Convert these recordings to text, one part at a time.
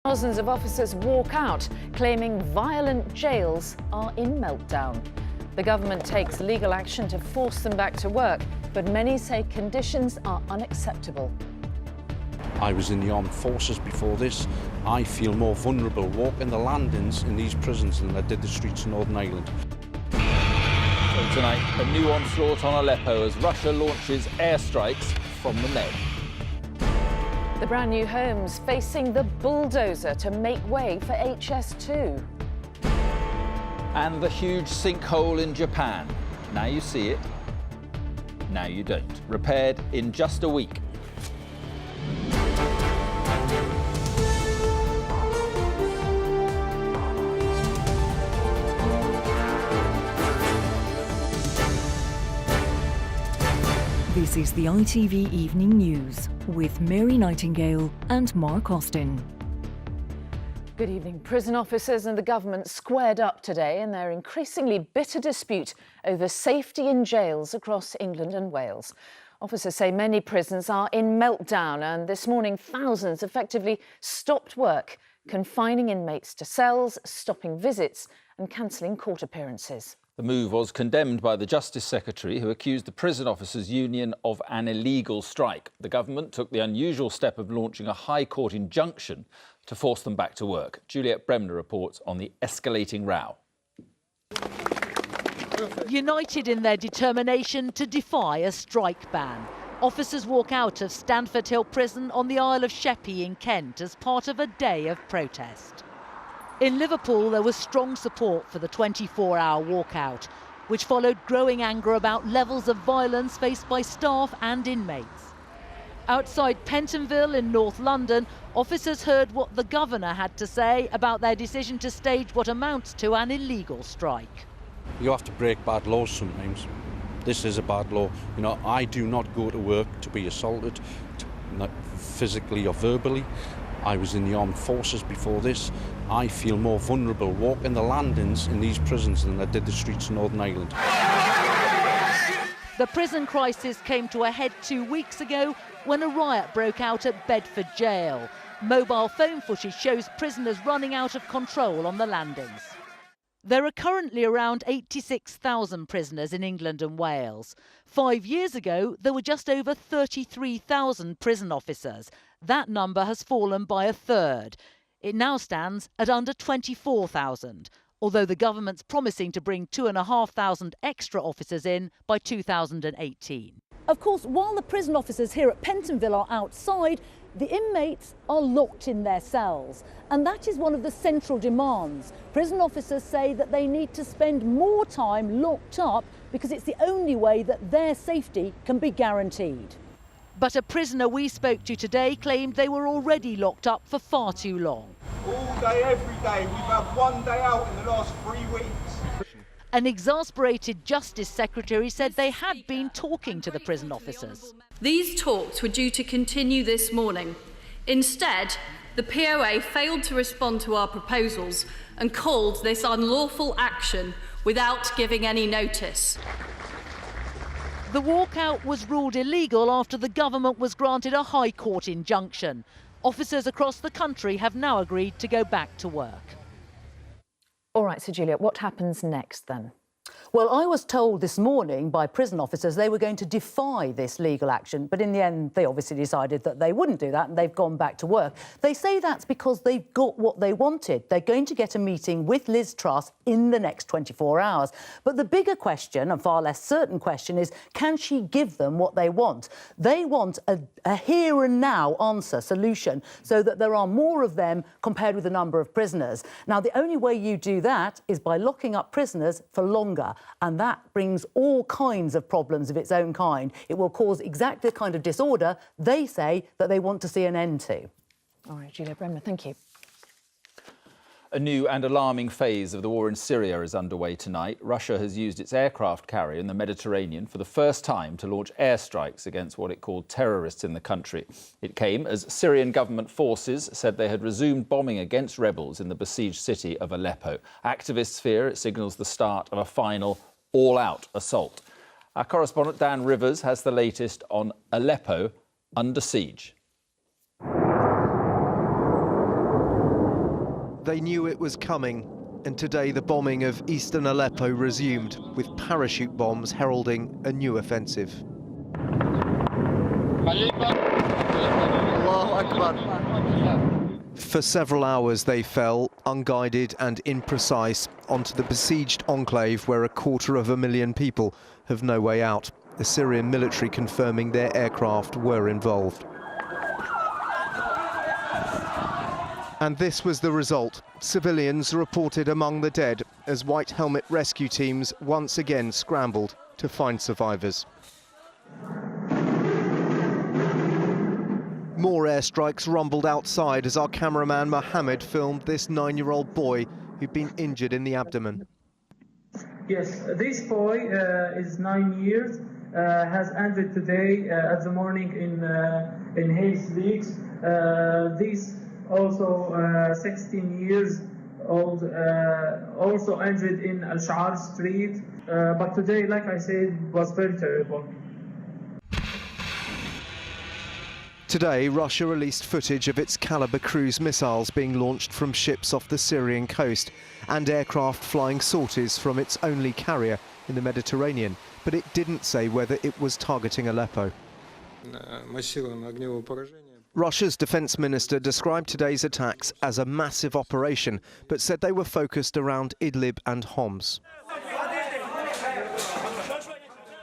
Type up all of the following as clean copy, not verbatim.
Thousands of officers walk out, claiming violent jails are in meltdown. The government takes legal action to force them back to work, but many say conditions are unacceptable. I was in the armed forces before this. I feel more vulnerable walking the landings in these prisons than I did the streets of Northern Ireland. So tonight, a new onslaught on Aleppo as Russia launches airstrikes from the Med. The brand new homes facing the bulldozer to make way for HS2. And the huge sinkhole in Japan. Now you see it, now you don't. Repaired in just a week. This is the ITV Evening News with Mary Nightingale and Mark Austin. Good evening. Prison officers and the government squared up today in their increasingly bitter dispute over safety in jails across England and Wales. Officers say many prisons are in meltdown, and this morning thousands effectively stopped work, confining inmates to cells, stopping visits and cancelling court appearances. The move was condemned by the Justice Secretary, who accused the Prison Officers' Union of an illegal strike. The government took the unusual step of launching a High Court injunction to force them back to work. Juliet Bremner reports on the escalating row. United in their determination to defy a strike ban, officers walk out of Stanford Hill Prison on the Isle of Sheppey in Kent as part of a day of protest. In Liverpool, there was strong support for the 24-hour walkout, which followed growing anger about levels of violence faced by staff and inmates. Outside Pentonville in North London, officers heard what the governor had to say about their decision to stage what amounts to an illegal strike. You have to break bad laws sometimes. This is a bad law. You know, I do not go to work to be assaulted, not physically or verbally. I was in the armed forces before this. I feel more vulnerable walking the landings in these prisons than I did the streets of Northern Ireland. The prison crisis came to a head 2 weeks ago when a riot broke out at Bedford Jail. Mobile phone footage shows prisoners running out of control on the landings. There are currently around 86,000 prisoners in England and Wales. 5 years ago, there were just over 33,000 prison officers. That number has fallen by a third. It now stands at under 24,000, although the government's promising to bring 2,500 extra officers in by 2018. Of course, while the prison officers here at Pentonville are outside, the inmates are locked in their cells. And that is one of the central demands. Prison officers say that they need to spend more time locked up because it's the only way that their safety can be guaranteed. But a prisoner we spoke to today claimed they were already locked up for far too long. All day, every day. We've had 1 day out in the last 3 weeks. An exasperated Justice Secretary said they had been talking to the prison officers. These talks were due to continue this morning. Instead, the POA failed to respond to our proposals and called this unlawful action without giving any notice. The walkout was ruled illegal after the government was granted a High Court injunction. Officers across the country have now agreed to go back to work. All right, so Juliet, what happens next then? Well, I was told this morning by prison officers they were going to defy this legal action, but in the end they obviously decided that they wouldn't do that and they've gone back to work. They say that's because they've got what they wanted. They're going to get a meeting with Liz Truss in the next 24 hours. But the bigger question, and far less certain question, is can she give them what they want? They want a here and now answer, solution, so that there are more of them compared with the number of prisoners. Now, the only way you do that is by locking up prisoners for longer. And that brings all kinds of problems of its own kind. It will cause exactly the kind of disorder they say that they want to see an end to. All right, Julia Bremer, thank you. A new and alarming phase of the war in Syria is underway tonight. Russia has used its aircraft carrier in the Mediterranean for the first time to launch airstrikes against what it called terrorists in the country. It came as Syrian government forces said they had resumed bombing against rebels in the besieged city of Aleppo. Activists fear it signals the start of a final all-out assault. Our correspondent Dan Rivers has the latest on Aleppo under siege. They knew it was coming, and today the bombing of eastern Aleppo resumed, with parachute bombs heralding a new offensive. For several hours they fell, unguided and imprecise, onto the besieged enclave where 250,000 people have no way out. The Syrian military confirming their aircraft were involved. And this was the result. Civilians reported among the dead as white helmet rescue teams once again scrambled to find survivors. More airstrikes rumbled outside as our cameraman Mohammed filmed this 9-year-old boy who'd been injured in the abdomen. Yes, this boy is 9 years, has ended today at the morning in his legs. This also 16 years old, also ended in Al-Sha'ar Street. But today, like I said, was very terrible. Today, Russia released footage of its Caliber cruise missiles being launched from ships off the Syrian coast and aircraft flying sorties from its only carrier in the Mediterranean, but it didn't say whether it was targeting Aleppo. Russia's defense minister described today's attacks as a massive operation, but said they were focused around Idlib and Homs.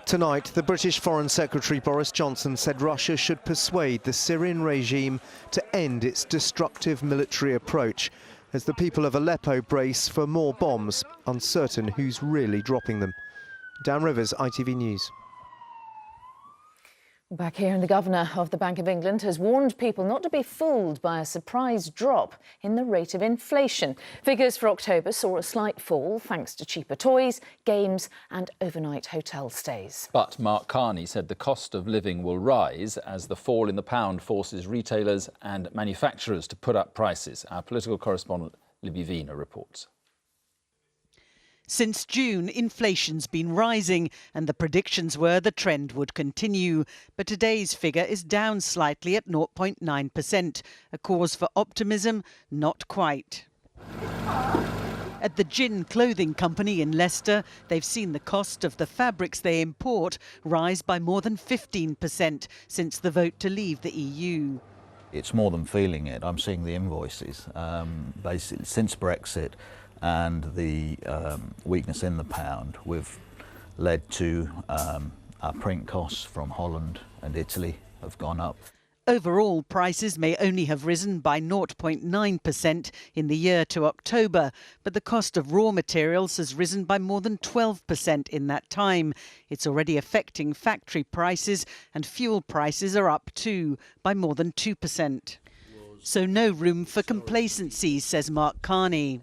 Tonight, the British Foreign Secretary Boris Johnson said Russia should persuade the Syrian regime to end its destructive military approach, as the people of Aleppo brace for more bombs, uncertain who's really dropping them. Dan Rivers, ITV News. Back here, and the Governor of the Bank of England has warned people not to be fooled by a surprise drop in the rate of inflation. Figures for October saw a slight fall thanks to cheaper toys, games and overnight hotel stays. But Mark Carney said the cost of living will rise as the fall in the pound forces retailers and manufacturers to put up prices. Our political correspondent Libby Vina reports. Since June, inflation's been rising and the predictions were the trend would continue. But today's figure is down slightly at 0.9%. A cause for optimism? Not quite. At the Gin clothing company in Leicester, they've seen the cost of the fabrics they import rise by more than 15% since the vote to leave the EU. It's more than feeling it. I'm seeing the invoices. Basically, since Brexit, and the weakness in the pound, we've led to our print costs from Holland and Italy have gone up. Overall, prices may only have risen by 0.9% in the year to October, but the cost of raw materials has risen by more than 12% in that time. It's already affecting factory prices, and fuel prices are up too, by more than 2%. So no room for complacency, says Mark Carney.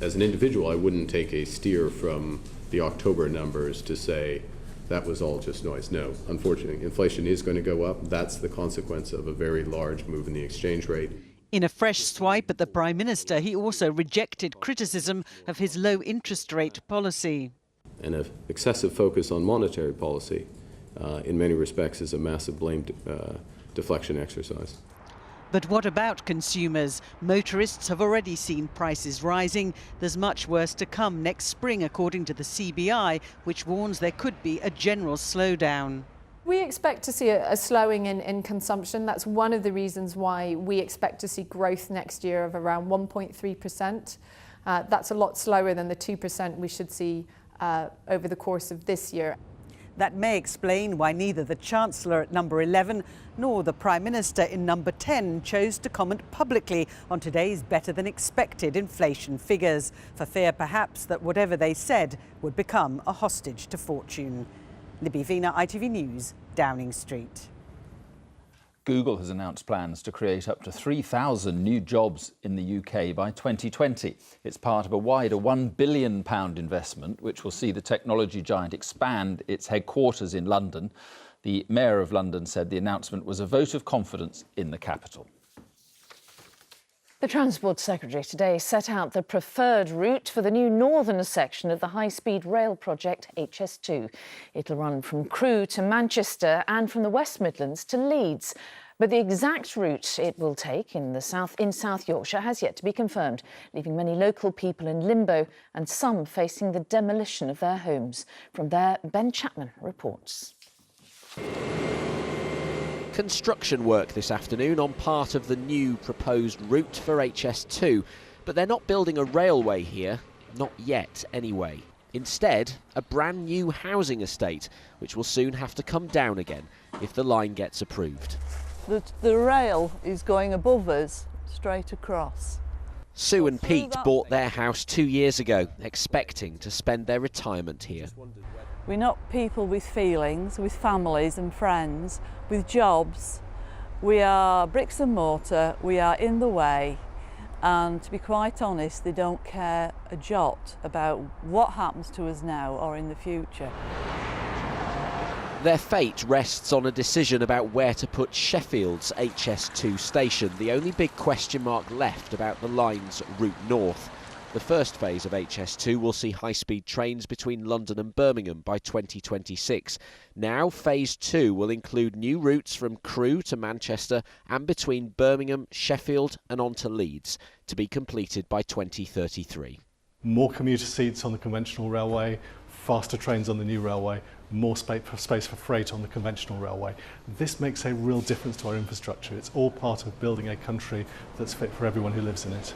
As an individual, I wouldn't take a steer from the October numbers to say that was all just noise. No, unfortunately, inflation is going to go up. That's the consequence of a very large move in the exchange rate. In a fresh swipe at the Prime Minister, he also rejected criticism of his low interest rate policy. And an excessive focus on monetary policy, in many respects, is a massive blame deflection exercise. But what about consumers? Motorists have already seen prices rising. There's much worse to come next spring, according to the CBI, which warns there could be a general slowdown. We expect to see a slowing in consumption. That's one of the reasons why we expect to see growth next year of around 1.3%. That's a lot slower than the 2% we should see over the course of this year. That may explain why neither the Chancellor at number 11 nor the Prime Minister in number 10 chose to comment publicly on today's better-than-expected inflation figures, for fear perhaps that whatever they said would become a hostage to fortune. Libby Vina, ITV News, Downing Street. Google has announced plans to create up to 3,000 new jobs in the UK by 2020. It's part of a wider £1 billion investment, which will see the technology giant expand its headquarters in London. The Mayor of London said the announcement was a vote of confidence in the capital. The Transport Secretary today set out the preferred route for the new northern section of the high-speed rail project HS2. It'll run from Crewe to Manchester and from the West Midlands to Leeds. But the exact route it will take in South Yorkshire has yet to be confirmed, leaving many local people in limbo and some facing the demolition of their homes. From there, Ben Chapman reports. Construction work this afternoon on part of the new proposed route for HS2, but they're not building a railway here, not yet anyway. Instead, a brand new housing estate, which will soon have to come down again if the line gets approved. The rail is going above us, straight across. Sue and Pete bought their house 2 years ago, expecting to spend their retirement here. We're not people with feelings, with families and friends, with jobs. We are bricks and mortar, we are in the way, and to be quite honest, they don't care a jot about what happens to us now or in the future. Their fate rests on a decision about where to put Sheffield's HS2 station, the only big question mark left about the line's route north. The first phase of HS2 will see high-speed trains between London and Birmingham by 2026. Now, phase 2 will include new routes from Crewe to Manchester and between Birmingham, Sheffield and on to Leeds, to be completed by 2033. More commuter seats on the conventional railway, faster trains on the new railway, more space for freight on the conventional railway. This makes a real difference to our infrastructure. It's all part of building a country that's fit for everyone who lives in it.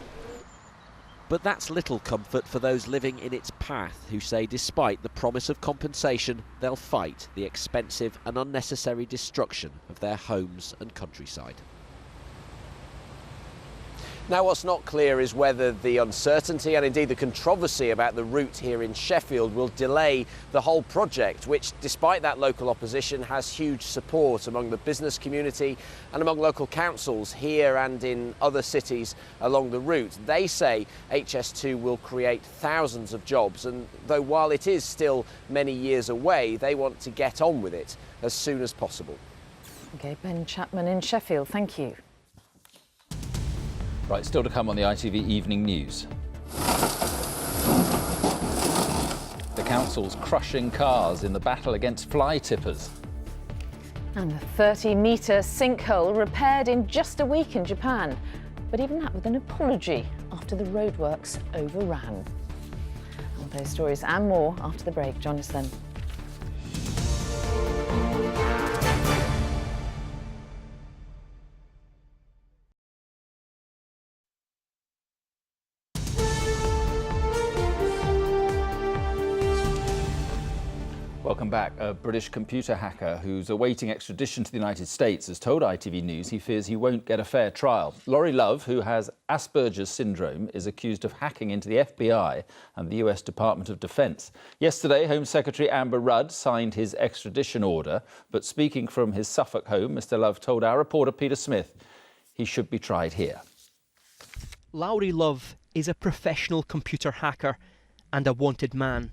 But that's little comfort for those living in its path, who say despite the promise of compensation, they'll fight the expensive and unnecessary destruction of their homes and countryside. Now, what's not clear is whether the uncertainty and indeed the controversy about the route here in Sheffield will delay the whole project, which, despite that local opposition, has huge support among the business community and among local councils here and in other cities along the route. They say HS2 will create thousands of jobs, and though while it is still many years away, they want to get on with it as soon as possible. OK, Ben Chapman in Sheffield, thank you. Right, still to come on the ITV Evening News. The council's crushing cars in the battle against fly tippers. And the 30-metre sinkhole repaired in just a week in Japan. But even that with an apology after the roadworks overran. All those stories and more after the break. Join us then. Welcome back. A British computer hacker who's awaiting extradition to the United States has told ITV News he fears he won't get a fair trial. Laurie Love, who has Asperger's syndrome, is accused of hacking into the FBI and the US Department of Defense. Yesterday, Home Secretary Amber Rudd signed his extradition order, but speaking from his Suffolk home, Mr Love told our reporter Peter Smith he should be tried here. Laurie Love is a professional computer hacker and a wanted man.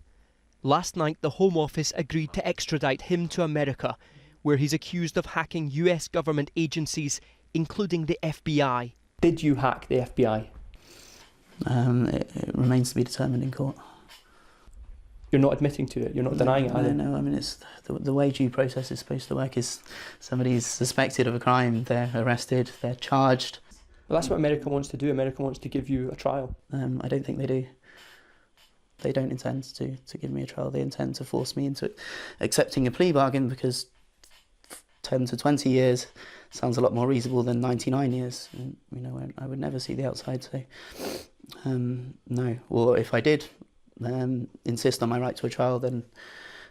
Last night, the Home Office agreed to extradite him to America, where he's accused of hacking US government agencies, including the FBI. Did you hack the FBI? It remains to be determined in court. You're not admitting to it? You're not denying it either? No, I mean, it's the way due process is supposed to work is somebody's suspected of a crime, they're arrested, they're charged. Well, that's what America wants to do. America wants to give you a trial. I don't think they do. They don't intend to give me a trial. They intend to force me into accepting a plea bargain because 10 to 20 years sounds a lot more reasonable than 99 years. And, I would never see the outside, so no. Or if I did insist on my right to a trial, then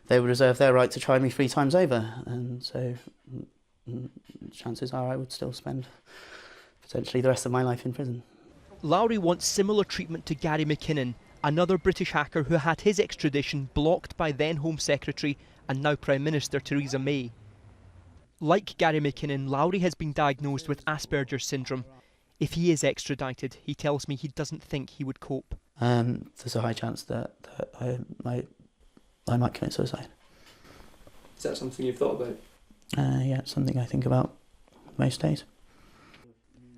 they would reserve their right to try me 3 times over. And so chances are I would still spend potentially the rest of my life in prison. Laurie wants similar treatment to Gary McKinnon, another British hacker who had his extradition blocked by then Home Secretary and now Prime Minister Theresa May. Like Gary McKinnon, Laurie has been diagnosed with Asperger's syndrome. If he is extradited, he tells me he doesn't think he would cope. There's a high chance that I might commit suicide. Is that something you've thought about? Yeah, it's something I think about most days.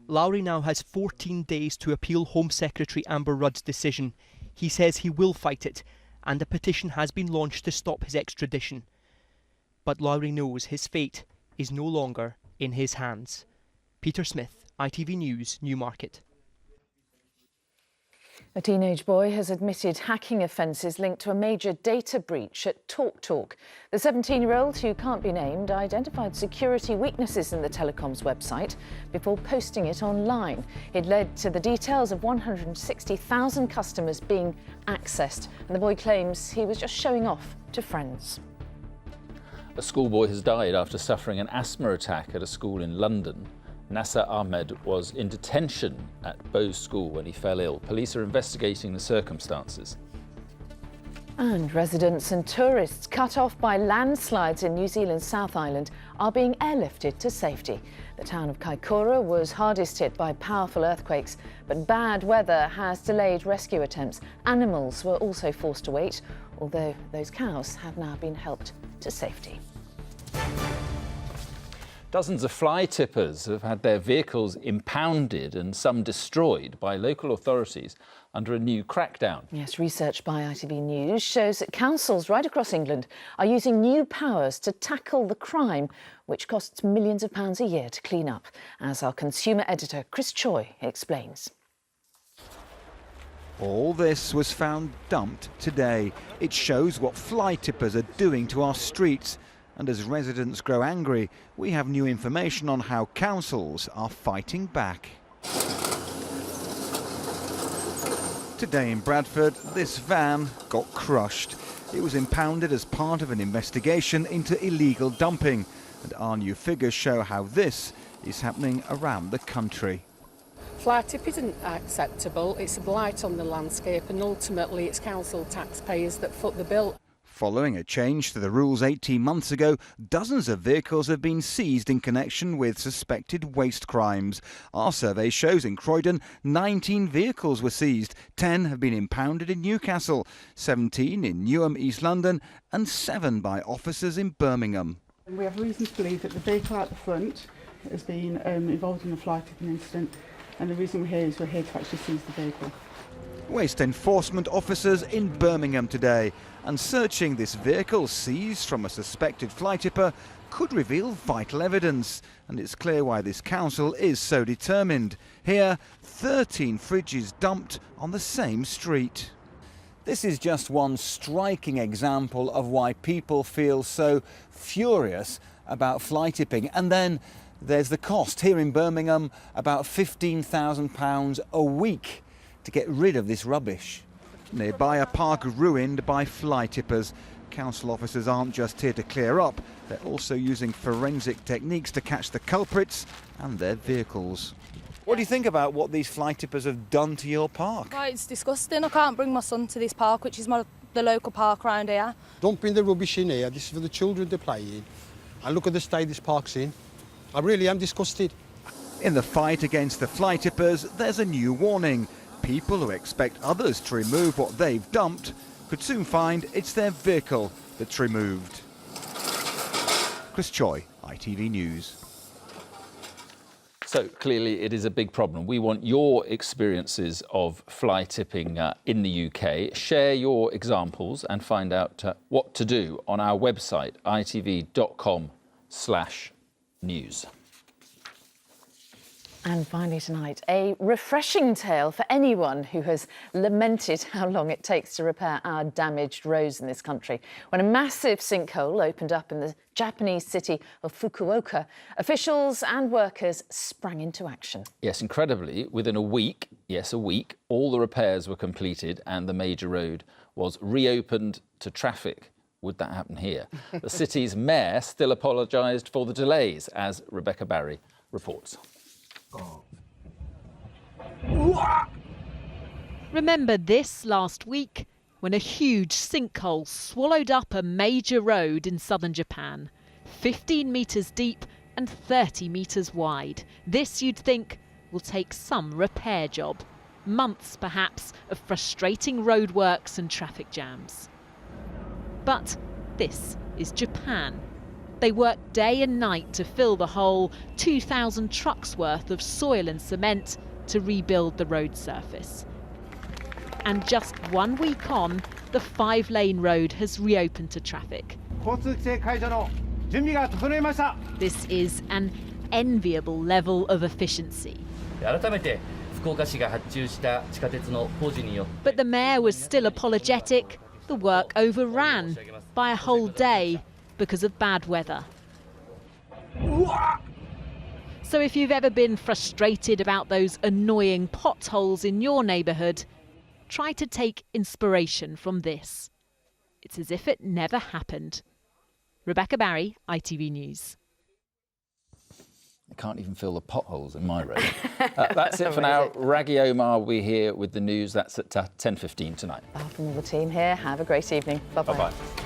Laurie now has 14 days to appeal Home Secretary Amber Rudd's decision. He says he will fight it, and a petition has been launched to stop his extradition. But Laurie knows his fate is no longer in his hands. Peter Smith, ITV News, Newmarket. A teenage boy has admitted hacking offences linked to a major data breach at TalkTalk. The 17-year-old, who can't be named, identified security weaknesses in the telecom's website before posting it online. It led to the details of 160,000 customers being accessed, and the boy claims he was just showing off to friends. A schoolboy has died after suffering an asthma attack at a school in London. Nasser Ahmed was in detention at Bowes School when he fell ill. Police are investigating the circumstances. And residents and tourists cut off by landslides in New Zealand's South Island are being airlifted to safety. The town of Kaikoura was hardest hit by powerful earthquakes, but bad weather has delayed rescue attempts. Animals were also forced to wait, although those cows have now been helped to safety. Dozens of fly tippers have had their vehicles impounded and some destroyed by local authorities under a new crackdown. Yes, research by ITV News shows that councils right across England are using new powers to tackle the crime, which costs millions of pounds a year to clean up, as our consumer editor Chris Choi explains. All this was found dumped today. It shows what fly tippers are doing to our streets. And as residents grow angry, we have new information on how councils are fighting back. Today in Bradford, this van got crushed. It was impounded as part of an investigation into illegal dumping. And our new figures show how this is happening around the country. Fly tip isn't acceptable. It's a blight on the landscape, and ultimately it's council taxpayers that foot the bill. Following a change to the rules 18 months ago, dozens of vehicles have been seized in connection with suspected waste crimes. Our survey shows in Croydon, 19 vehicles were seized, 10 have been impounded in Newcastle, 17 in Newham, East London, and 7 by officers in Birmingham. We have reason to believe that the vehicle at the front has been involved in a fly tipping incident, and the reason we're here is we're here to actually seize the vehicle. Waste enforcement officers in Birmingham today, and searching this vehicle seized from a suspected fly tipper could reveal vital evidence, and it's clear why this council is so determined. Here, 13 fridges dumped on the same street. This is just one striking example of why people feel so furious about fly tipping. And then there's the cost. Here in Birmingham, about £15,000 a week to get rid of this rubbish. Nearby, a park ruined by fly tippers. Council officers aren't just here to clear up, they're also using forensic techniques to catch the culprits and their vehicles. What do you think about what these fly tippers have done to your park? Right, it's disgusting. I can't bring my son to this park, which is the local park around here. Dumping the rubbish in here, this is for the children to play in. And look at the state this park's in. I really am disgusted. In the fight against the fly tippers, there's a new warning. People who expect others to remove what they've dumped could soon find it's their vehicle that's removed. Chris Choi, ITV News. So clearly it is a big problem. We want your experiences of fly tipping in the UK. Share your examples and find out what to do on our website, itv.com/news. And finally tonight, a refreshing tale for anyone who has lamented how long it takes to repair our damaged roads in this country. When a massive sinkhole opened up in the Japanese city of Fukuoka, officials and workers sprang into action. Yes, incredibly, within a week, all the repairs were completed and the major road was reopened to traffic. Would that happen here? The city's mayor still apologised for the delays, as Rebecca Barry reports. Remember this last week when a huge sinkhole swallowed up a major road in southern Japan, 15 metres deep and 30 metres wide. This, you'd think, will take some repair job. Months, perhaps, of frustrating roadworks and traffic jams. But this is Japan. They work day and night to fill the hole, 2,000 trucks worth of soil and cement to rebuild the road surface. And just 1 week on, the 5-lane road has reopened to traffic. This is an enviable level of efficiency. But the mayor was still apologetic. The work overran by a whole day because of bad weather. So if you've ever been frustrated about those annoying potholes in your neighbourhood, try to take inspiration from this. It's as if it never happened. Rebecca Barry, ITV News. I can't even feel the potholes in my road. That's it for now. Raggy Omar will be here with the news. That's at 10:15 tonight. From all the team here, have a great evening. Bye-bye. Bye-bye.